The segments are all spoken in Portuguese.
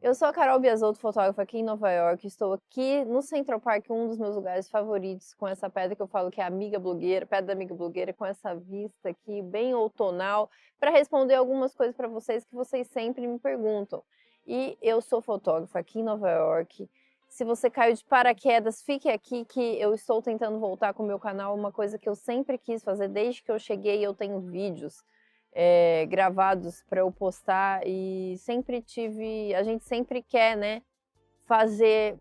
Eu sou a Carol Biasotto, fotógrafa aqui em Nova York. Estou aqui no Central Park, um dos meus lugares favoritos, com essa pedra que eu falo que é a amiga blogueira, pedra da amiga blogueira, com essa vista aqui bem outonal, para responder algumas coisas para vocês que vocês sempre me perguntam. E eu sou fotógrafa aqui em Nova York. Se você caiu de paraquedas, fique aqui que eu estou tentando voltar com o meu canal, uma coisa que eu sempre quis fazer desde que eu cheguei. Eu tenho vídeos gravados para eu postar e sempre tive, a gente sempre quer, né, fazer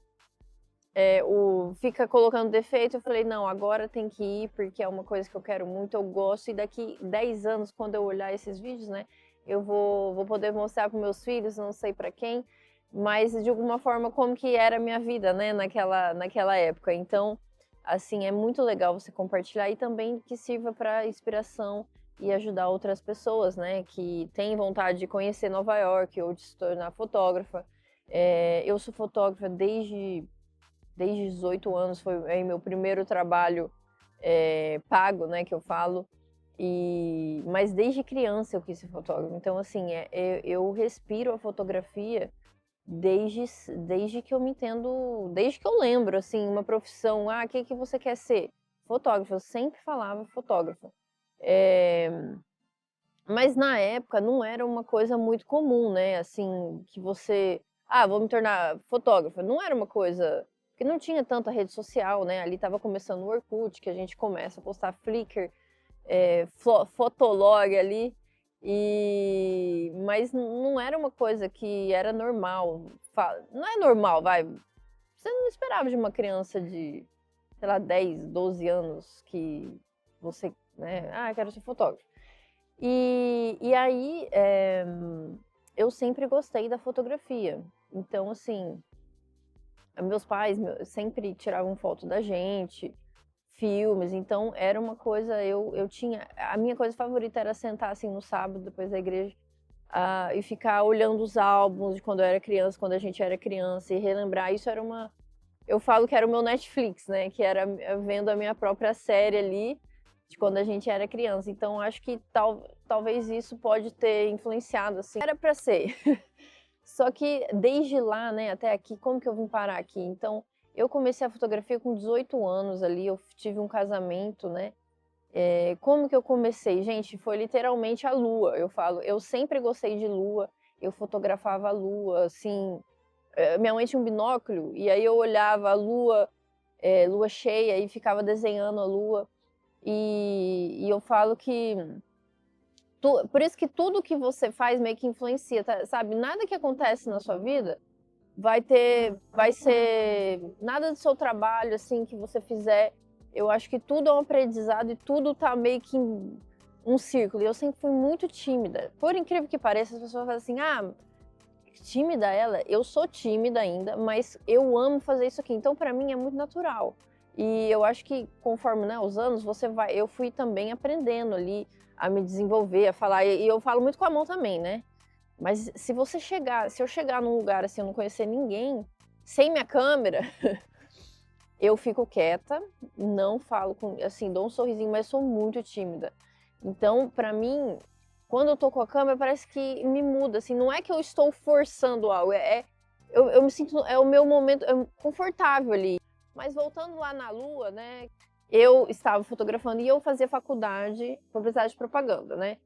fica colocando defeito. Eu falei, não, agora tem que ir porque é uma coisa que eu quero muito, eu gosto, e daqui 10 anos, quando eu olhar esses vídeos, né, eu vou poder mostrar para meus filhos, não sei para quem, mas de alguma forma como que era a minha vida, né, naquela época. Então, assim, é muito legal você compartilhar e também que sirva para inspiração e ajudar outras pessoas, né, que têm vontade de conhecer Nova York ou de se tornar fotógrafa. Eu sou fotógrafa desde 18 anos, foi meu primeiro trabalho pago, né, que eu falo, mas desde criança eu quis ser fotógrafa. Então, assim, eu respiro a fotografia desde que eu me entendo, desde que eu lembro, assim, uma profissão. O que você quer ser? Fotógrafa. Eu sempre falava fotógrafa. Mas na época não era uma coisa muito comum, né? Assim, que você, vou me tornar fotógrafa. Não era uma coisa, que não tinha tanta rede social, né? Ali tava começando o Orkut, que a gente começa a postar Flickr, Fotolog ali. Mas não era uma coisa que era normal. Não é normal, vai. Você não esperava de uma criança de, sei lá, 10, 12 anos que você, né? Quero ser fotógrafo. E aí, eu sempre gostei da fotografia. Então, assim, meus pais sempre tiravam foto da gente, filmes. Então, era uma coisa, eu tinha... A minha coisa favorita era sentar, assim, no sábado, depois da igreja, e ficar olhando os álbuns de quando eu era criança, quando a gente era criança, e relembrar. Isso era uma... Eu falo que era o meu Netflix, né? Que era vendo a minha própria série ali, de quando a gente era criança. Então, acho que talvez isso pode ter influenciado, assim. Era para ser. Só que desde lá, né, até aqui, como que eu vim parar aqui? Então, eu comecei a fotografia com 18 anos ali, eu tive um casamento, né? Como que eu comecei? Gente, foi literalmente a lua. Eu falo, eu sempre gostei de lua, eu fotografava a lua, assim. Minha mãe tinha um binóculo, e aí eu olhava a lua, lua cheia, e ficava desenhando a lua. E eu falo que por isso que tudo que você faz meio que influencia, tá? Sabe? Nada que acontece na sua vida vai ser nada do seu trabalho, assim, que você fizer. Eu acho que tudo é um aprendizado e tudo tá meio que em um círculo. E eu sempre fui muito tímida. Por incrível que pareça, as pessoas falam assim, tímida ela? Eu sou tímida ainda, mas eu amo fazer isso aqui. Então, pra mim, é muito natural. E eu acho que conforme, né, os anos, eu fui também aprendendo ali a me desenvolver, a falar. E eu falo muito com a mão também, né? Mas se eu chegar num lugar assim, eu não conhecer ninguém, sem minha câmera, eu fico quieta, não falo assim, dou um sorrisinho, mas sou muito tímida. Então, pra mim, quando eu tô com a câmera, parece que me muda, assim, não é que eu estou forçando algo, eu me sinto, é o meu momento, confortável ali. Mas voltando lá na Lua, né, eu estava fotografando e eu fazia faculdade, publicidade e propaganda, né?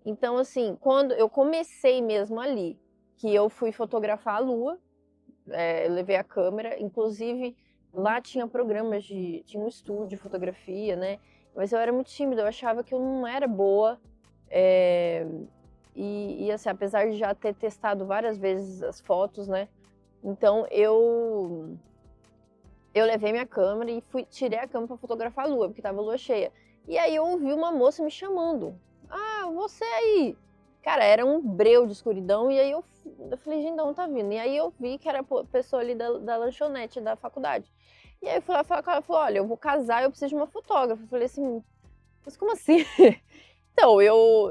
Então, assim, quando eu comecei mesmo ali, que eu fui fotografar a Lua, eu levei a câmera, inclusive lá tinha programas tinha um estúdio de fotografia, né? Mas eu era muito tímida, eu achava que eu não era boa. Assim, apesar de já ter testado várias vezes as fotos, né? Então eu levei minha câmera e tirei a câmera para fotografar a lua, porque tava lua cheia. E aí eu ouvi uma moça me chamando. Você aí! Cara, era um breu de escuridão, e aí eu falei, gente, de onde tá vindo? E aí eu vi que era a pessoa ali da lanchonete da faculdade. E aí eu fui lá falar com ela, falou, olha, eu vou casar, eu preciso de uma fotógrafa. Eu falei assim, mas como assim? Então, eu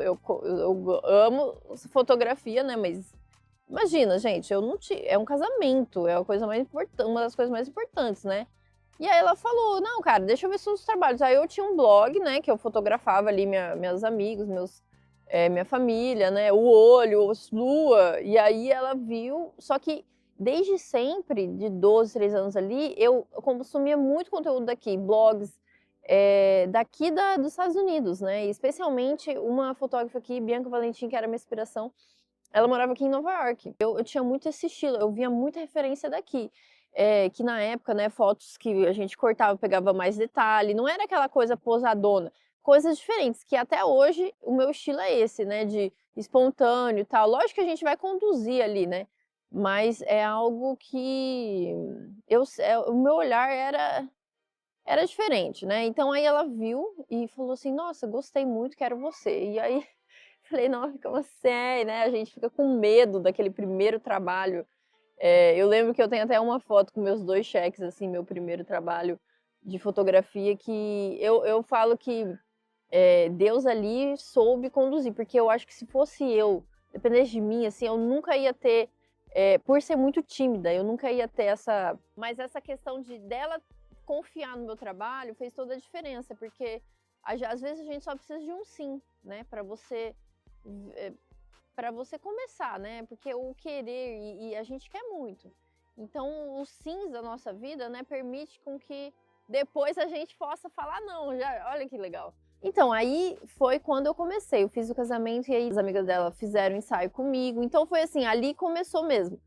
amo fotografia, né, mas imagina, gente, eu não tinha. É um casamento, é a coisa mais importante, uma das coisas mais importantes, né? E aí ela falou, não, cara, deixa eu ver seus trabalhos. Aí eu tinha um blog, né, que eu fotografava ali meus amigos, minha família, né? O olho, lua. E aí ela viu. Só que desde sempre, de 12, 13 anos ali, eu consumia muito conteúdo daqui, blogs daqui dos Estados Unidos, né? E especialmente uma fotógrafa aqui, Bianca Valentim, que era minha inspiração. Ela morava aqui em Nova York. Eu tinha muito esse estilo, eu via muita referência daqui. Que na época, né, fotos que a gente cortava, pegava mais detalhe, não era aquela coisa posadona, coisas diferentes, que até hoje o meu estilo é esse, né, de espontâneo e tal. Lógico que a gente vai conduzir ali, né, mas é algo que o meu olhar era diferente, né, então aí ela viu e falou assim, nossa, gostei muito, quero você. E aí falei, nossa, como assim, né, a gente fica com medo daquele primeiro trabalho. Eu lembro que eu tenho até uma foto com meus 2 cheques, assim, meu primeiro trabalho de fotografia, que eu falo que Deus ali soube conduzir, porque eu acho que se fosse eu, dependesse de mim, assim, eu nunca ia ter, por ser muito tímida, eu nunca ia ter essa. Mas essa questão dela confiar no meu trabalho fez toda a diferença, porque às vezes a gente só precisa de um sim, né, para você começar, né? Porque o querer e a gente quer muito. Então, os sims da nossa vida, né, permite com que depois a gente possa falar não. Já, olha que legal. Então, aí foi quando eu comecei. Eu fiz o casamento e aí as amigas dela fizeram ensaio comigo. Então, foi assim, ali começou mesmo.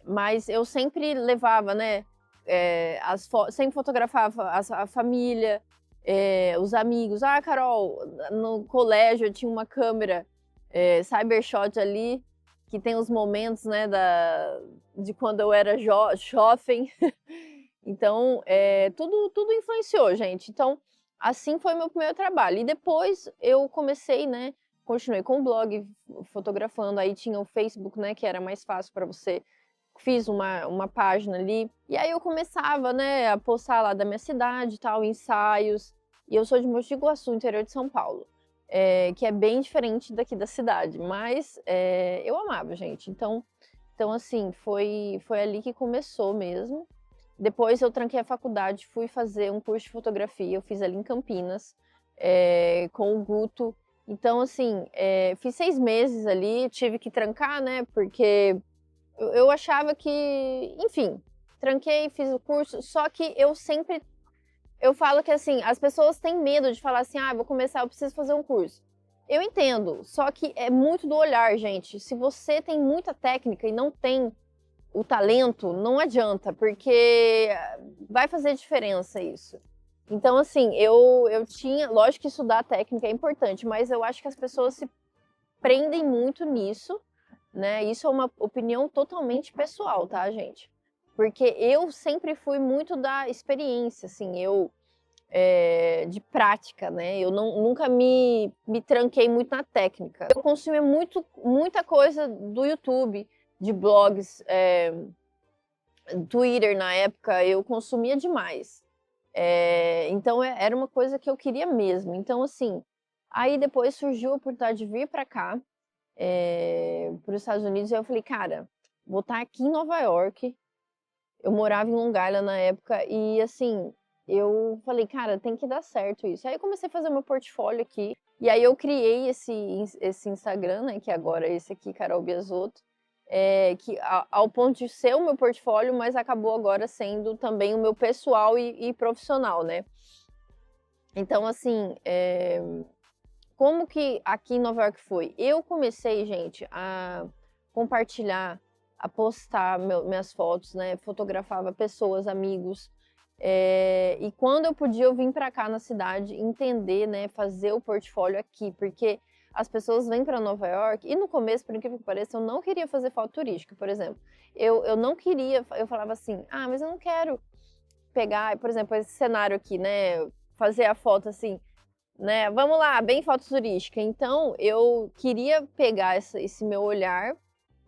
Mas eu sempre levava, né? Sempre fotografava a família, os amigos. Ah, Carol, no colégio eu tinha uma câmera Cybershot ali, que tem os momentos, né, de quando eu era jovem. Então, tudo influenciou, gente. Então, assim foi meu primeiro trabalho. E depois eu comecei, né, continuei com o blog, fotografando. Aí tinha o Facebook, né, que era mais fácil para você. Fiz uma página ali. E aí eu começava, né, a postar lá da minha cidade, tal, ensaios. E eu sou de Mogi Guaçu, interior de São Paulo. Que é bem diferente daqui da cidade, mas eu amava, gente. Então assim, foi ali que começou mesmo. Depois eu tranquei a faculdade, fui fazer um curso de fotografia, eu fiz ali em Campinas, com o Guto. Então, assim, fiz 6 meses ali, tive que trancar, né, porque eu achava que, enfim, tranquei, fiz o curso, só que eu falo que assim, as pessoas têm medo de falar assim, vou começar, eu preciso fazer um curso. Eu entendo, só que é muito do olhar, gente. Se você tem muita técnica e não tem o talento, não adianta, porque vai fazer diferença isso. Então, assim, eu tinha. Lógico que estudar técnica é importante, mas eu acho que as pessoas se prendem muito nisso, né? Isso é uma opinião totalmente pessoal, tá, gente? Porque eu sempre fui muito da experiência, assim, de prática, né? Eu nunca me tranquei muito na técnica. Eu consumia muita coisa do YouTube, de blogs, Twitter na época, eu consumia demais. Então era uma coisa que eu queria mesmo. Então, assim, aí depois surgiu a oportunidade de vir para cá, para os Estados Unidos, e eu falei, cara, vou estar aqui em Nova York. Eu morava em Long Island na época, e assim, eu falei, cara, tem que dar certo isso. Aí eu comecei a fazer meu portfólio aqui, e aí eu criei esse Instagram, né, que agora é esse aqui, Carol Biasotto, que ao ponto de ser o meu portfólio, mas acabou agora sendo também o meu pessoal e profissional, né? Então, assim, como que aqui em Nova York foi? Eu comecei, gente, a compartilhar, a postar minhas fotos, né? Fotografava pessoas, amigos. E quando eu podia, eu vim para cá na cidade entender, né? Fazer o portfólio aqui, porque as pessoas vêm para Nova York e no começo, por incrível que pareça, eu não queria fazer foto turística, por exemplo. Eu não queria, eu falava assim, mas eu não quero pegar, por exemplo, esse cenário aqui, né? Fazer a foto assim, né? Vamos lá, bem foto turística. Então, eu queria pegar esse meu olhar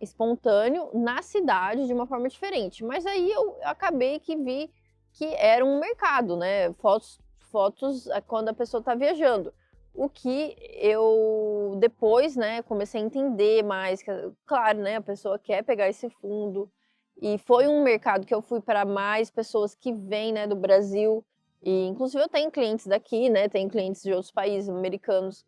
espontâneo na cidade de uma forma diferente. Mas aí eu acabei que vi que era um mercado, né? Fotos quando a pessoa está viajando. O que eu depois, né, comecei a entender mais, que, claro, né, a pessoa quer pegar esse fundo. E foi um mercado que eu fui para mais pessoas que vêm, né, do Brasil. E inclusive eu tenho clientes daqui, né? Tenho clientes de outros países americanos.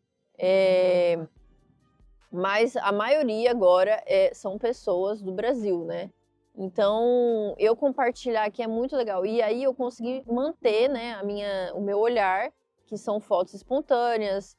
Mas a maioria agora são pessoas do Brasil, né? Então, eu compartilhar aqui é muito legal. E aí eu consegui manter, né, o meu olhar, que são fotos espontâneas,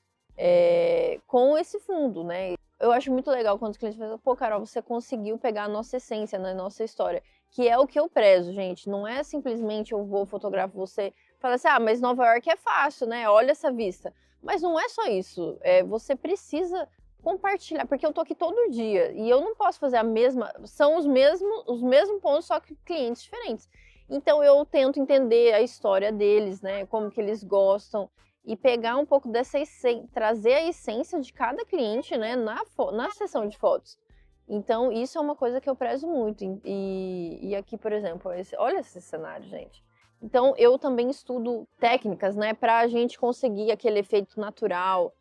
com esse fundo, né? Eu acho muito legal quando os clientes falam, pô, Carol, você conseguiu pegar a nossa essência, né, a nossa história, que é o que eu prezo, gente. Não é simplesmente eu vou fotografar você, fala assim, ah, mas Nova York é fácil, né? Olha essa vista. Mas não é só isso. Você precisa compartilhar, porque eu tô aqui todo dia e eu não posso fazer a mesma, são os mesmos pontos, só que clientes diferentes. Então eu tento entender a história deles, né, como que eles gostam e pegar um pouco dessa essência, trazer a essência de cada cliente, né, na sessão de fotos. Então isso é uma coisa que eu prezo muito e aqui, por exemplo, olha esse cenário, gente. Então eu também estudo técnicas, né, para a gente conseguir aquele efeito natural.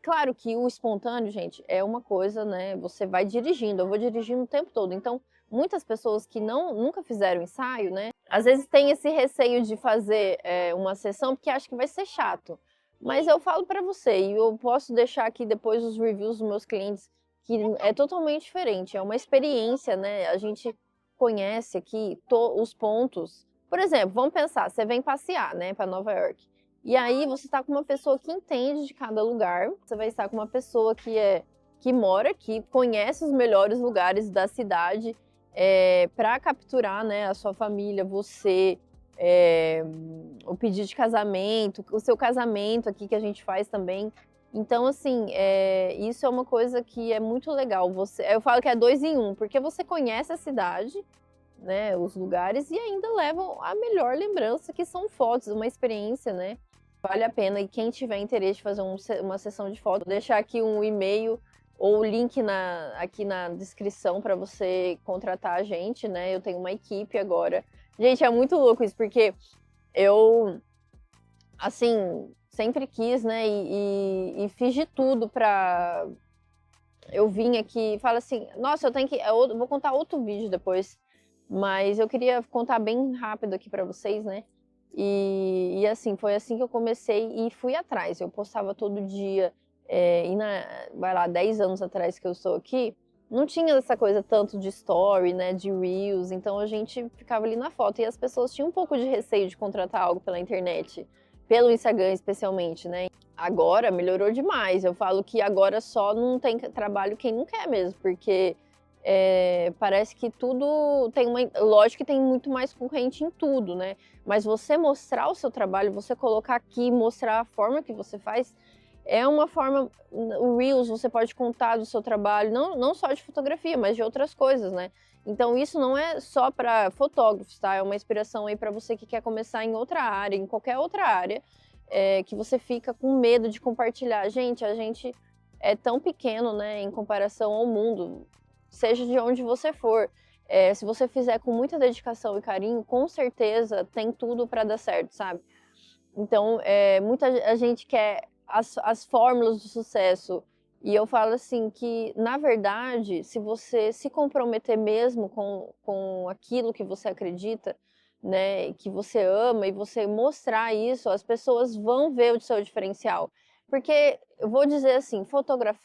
Claro que o espontâneo, gente, é uma coisa, né? Você vai dirigindo, eu vou dirigindo o tempo todo. Então, muitas pessoas que nunca fizeram ensaio, né? Às vezes tem esse receio de fazer uma sessão porque acha que vai ser chato. Mas eu falo para você, e eu posso deixar aqui depois os reviews dos meus clientes, que é totalmente diferente. É uma experiência, né? A gente conhece aqui os pontos. Por exemplo, vamos pensar, você vem passear, né, para Nova York. E aí você está com uma pessoa que entende de cada lugar, você vai estar com uma pessoa que mora aqui, conhece os melhores lugares da cidade, para capturar, né, a sua família, você, o pedido de casamento, o seu casamento aqui que a gente faz também. Então, assim, isso é uma coisa que é muito legal. Eu falo que é 2 em 1, porque você conhece a cidade, né, os lugares, e ainda levam a melhor lembrança, que são fotos, uma experiência, né? Vale a pena. E quem tiver interesse de fazer uma sessão de foto, vou deixar aqui um e-mail ou o link aqui na descrição para você contratar a gente, né? Eu tenho uma equipe agora. Gente, é muito louco isso, porque eu, assim, sempre quis, né? E fiz de tudo pra... Eu vim aqui e falo assim, nossa, eu tenho que... Eu vou contar outro vídeo depois, mas eu queria contar bem rápido aqui pra vocês, né? E assim, foi assim que eu comecei e fui atrás. Eu postava todo dia, vai lá, 10 anos atrás que eu estou aqui, não tinha essa coisa tanto de story, né, de reels, então a gente ficava ali na foto e as pessoas tinham um pouco de receio de contratar algo pela internet, pelo Instagram especialmente, né? Agora melhorou demais. Eu falo que agora só não tem trabalho quem não quer mesmo, porque parece que tudo tem lógico que tem muito mais concorrente em tudo, né? Mas você mostrar o seu trabalho, você colocar aqui, mostrar a forma que você faz, é uma forma. O Reels você pode contar do seu trabalho, não só de fotografia, mas de outras coisas, né? Então isso não é só para fotógrafos, tá? É uma inspiração aí para você que quer começar em outra área, em qualquer outra área, que você fica com medo de compartilhar. Gente, a gente é tão pequeno, né, em comparação ao mundo, seja de onde você for. Se você fizer com muita dedicação e carinho, com certeza tem tudo para dar certo, sabe? Então, a gente quer as fórmulas do sucesso. E eu falo assim que, na verdade, se você se comprometer mesmo com aquilo que você acredita, né, que você ama, e você mostrar isso, as pessoas vão ver o seu diferencial. Porque, eu vou dizer assim, fotógrafo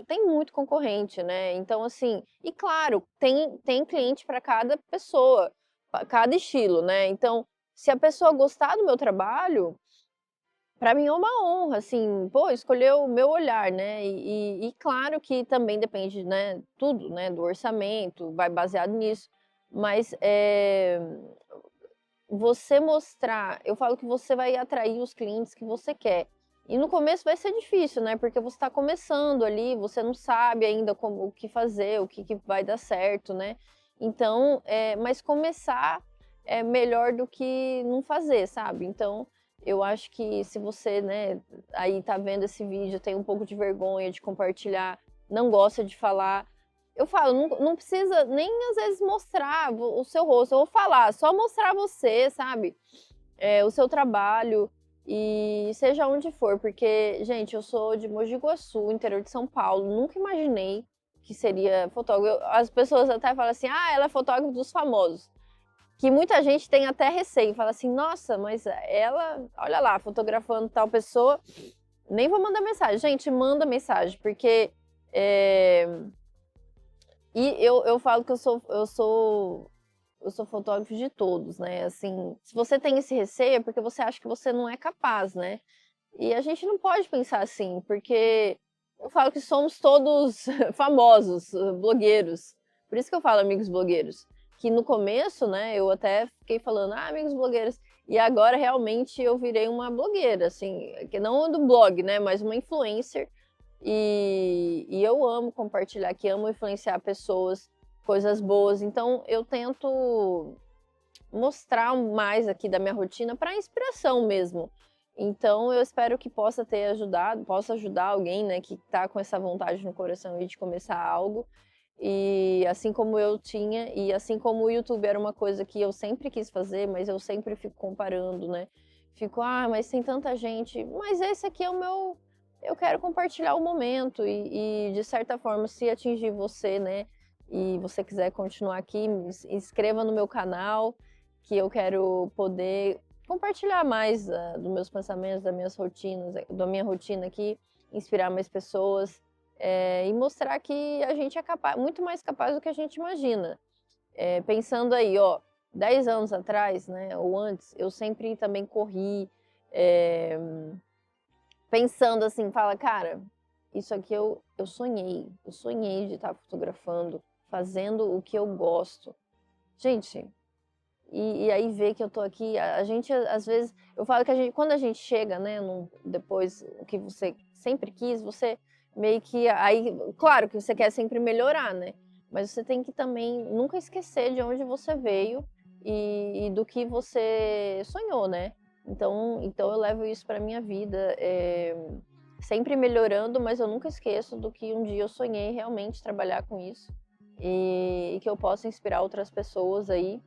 tem muito concorrente, né? Então, assim, e claro, tem cliente para cada pessoa, pra cada estilo, né? Então, se a pessoa gostar do meu trabalho, para mim é uma honra, assim, pô, escolheu o meu olhar, né? E claro que também depende, né, tudo, né, do orçamento, vai baseado nisso. Mas você mostrar, eu falo que você vai atrair os clientes que você quer. E no começo vai ser difícil, né? Porque você está começando ali, você não sabe ainda o que fazer, o que vai dar certo, né? Então, mas começar é melhor do que não fazer, sabe? Então, eu acho que se você, né, aí tá vendo esse vídeo, tem um pouco de vergonha de compartilhar, não gosta de falar, eu falo, não precisa nem às vezes mostrar o seu rosto, ou falar, só mostrar você, sabe? O seu trabalho, e seja onde for, porque, gente, eu sou de Mogi Guaçu, interior de São Paulo, nunca imaginei que seria fotógrafo. As pessoas até falam assim, ah, ela é fotógrafa dos famosos. Que muita gente tem até receio, fala assim, nossa, mas ela, olha lá, fotografando tal pessoa. Nem vou mandar mensagem. Gente, manda mensagem, porque... é, E eu falo que eu sou fotógrafo de todos, né? Assim, se você tem esse receio é porque você acha que você não é capaz, né? E a gente não pode pensar assim, porque eu falo que somos todos famosos, blogueiros. Por isso que eu falo amigos blogueiros. Que no começo, né, eu até fiquei falando, amigos blogueiros. E agora realmente eu virei uma blogueira, assim, que não do blog, né, mas uma influencer. E eu amo compartilhar aqui, amo influenciar pessoas, coisas boas. Então eu tento mostrar mais aqui da minha rotina para inspiração mesmo. Então eu espero que possa ter ajudado, possa ajudar alguém, né, que tá com essa vontade no coração de começar algo. E assim como eu tinha, e assim como o YouTube era uma coisa que eu sempre quis fazer, mas eu sempre fico comparando, né? Fico, mas tem tanta gente. Mas esse aqui é o meu. Eu quero compartilhar o momento e de certa forma, se atingir você, né? E você quiser continuar aqui, se inscreva no meu canal, que eu quero poder compartilhar mais dos meus pensamentos, das minhas rotinas, da minha rotina aqui, inspirar mais pessoas e mostrar que a gente é capaz, muito mais capaz do que a gente imagina. Pensando aí, 10 anos atrás, né, ou antes, eu sempre também corri, pensando assim, fala, cara, isso aqui eu sonhei de estar fotografando, fazendo o que eu gosto. Gente, e aí ver que eu tô aqui, a gente às vezes, eu falo que quando a gente chega, né, depois o que você sempre quis, você meio que, aí, claro que você quer sempre melhorar, né, mas você tem que também nunca esquecer de onde você veio e do que você sonhou, né, então eu levo isso pra minha vida, sempre melhorando, mas eu nunca esqueço do que um dia eu sonhei realmente trabalhar com isso e que eu possa inspirar outras pessoas aí.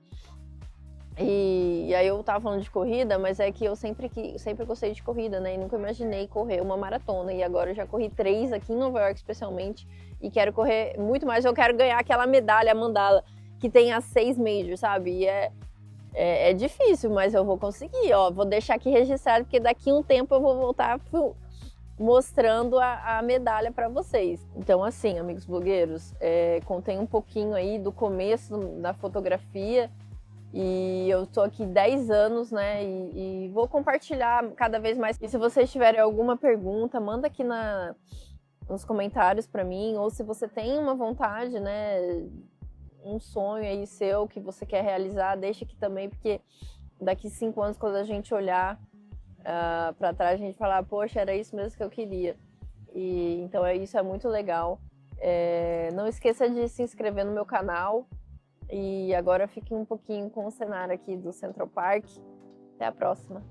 E aí eu tava falando de corrida, mas é que eu sempre gostei de corrida, né? E nunca imaginei correr uma maratona. E agora eu já corri 3 aqui em Nova York, especialmente. E quero correr muito mais. Eu quero ganhar aquela medalha, a mandala, que tem as 6 majors, sabe? E é difícil, mas eu vou conseguir, ó. Vou deixar aqui registrado, porque daqui a um tempo eu vou voltar mostrando a medalha para vocês. Então, assim, amigos blogueiros, contei um pouquinho aí do começo da fotografia. E eu tô aqui 10 anos, né? E vou compartilhar cada vez mais. E se vocês tiverem alguma pergunta, manda aqui nos comentários para mim. Ou se você tem uma vontade, né? Um sonho aí seu que você quer realizar, deixa aqui também, porque daqui 5 anos, quando a gente olhar para trás, a gente falar, poxa, era isso mesmo que eu queria. E então isso é muito legal. Não esqueça de se inscrever no meu canal. E agora fiquem um pouquinho com o cenário aqui do Central Park. Até a próxima!